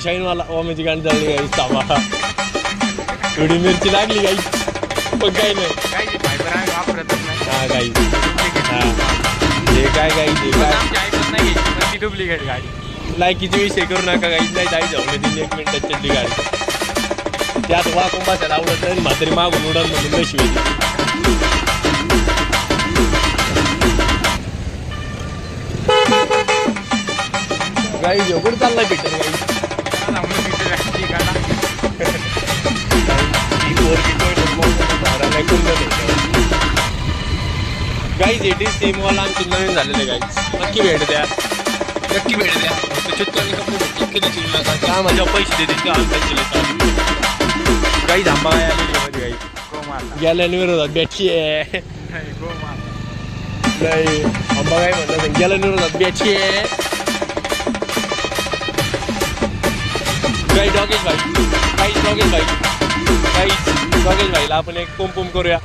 shine वाला ओमेची गाणी चालली गाई ताबा थोडी मिरची लागली गाई पण काही नाही हा गाई हा हे काय गाई ते काय डुप्लिकेट गाडी लायकीचे विषय करू नका गाई नाही जाई जाऊन दिली 1 मिनिटात चढली गाडी त्यात वा कुंभाच्या आवडत नाही म्हातारी मागून उडल म्हणून नशी गाई झोपून चाललाय भेटेल गाईज एटी सेमवाला आमची नवीन झालेले गाईज नक्की भेट द्या नक्की भेट द्या चित्तवानी कपडे भेटतील कधी चिरू नका त्या माझ्या पैसे देतील का आमच्या गाईज आंबा काय आलेली मध्ये गाई गेल्याने विरोधात बॅटची आहे नाही आंबा काय म्हणतात गेल्याने विरोधात बॅटची आहे गाई डॉगेश भाई गाईज डॉगेश भाई गाईज डॉगेश भाईला आपण एक पुम करूया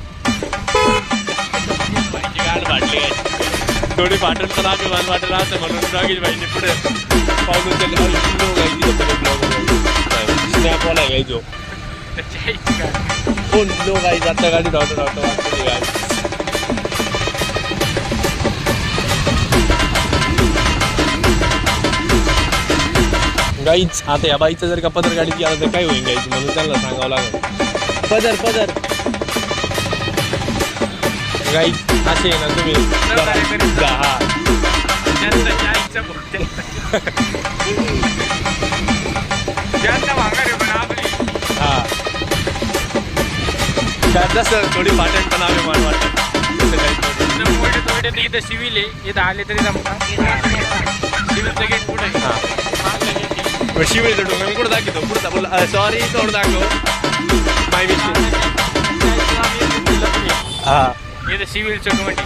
भाईची गाड फाटली आहे थोडी फाटून पण अभिमान वाटेल असं म्हणून डॉगेश भाईने पुढे पाऊल उचलले स्नॅपवाला आहे गाई जो कोण नो गाई जाता गाडी धावतो वाटते गाडी गाईच आता या बाईचं जर का पदर गाडीत गेला तर काय होईल गाईच म्हणून त्यांना सांगावं लागेल पदर गाईच असे ना तुम्ही हा हा जसं थोडी पाटण पण अभिमान वाटत इथं सिव्हिल आहे इथं आले तरी सिव्हिलचं गेट कुठे हा शिवेचं डोंगर कुठं दाखवतो पुढचा बोला सॉरी तोड दाखव माय मिस्टेक हा इथं सिव्हिलचं कमिटी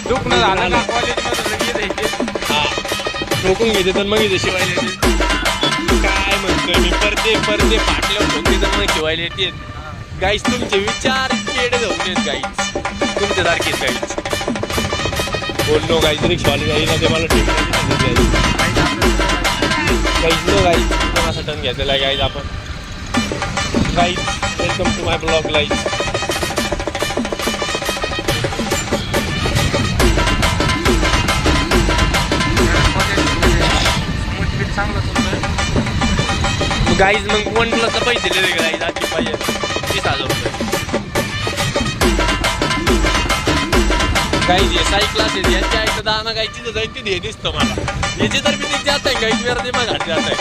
दुखणं झालं ना कॉलेजमध्ये हा ठोकून घेते तर मग इथं शिवायला येते काय म्हणतोय मी परते फाटल्यावर ठोकते तर मग शिवायला येते गाईस तुमचे विचार केडे जाऊन गाईच तुमच्या सारखेच गाईच बोललो गाईच रिक्षावाले जाईल ते मला ठेवून गाईज नो गाईज कोणाचा टर्न घेतलेला आहे गाईज आपण guys welcome to my blog guys guys मग 1+ पैसे दिलेले गाईज आजची पाहिजे 30,000 रुपये गाईज हे साई क्लासेस यांच्या ऐकतं दाना गायची जाईल ते दिसतं मला याची तर मी जात आहे गाईज मेरा दिमाग हात जात आहे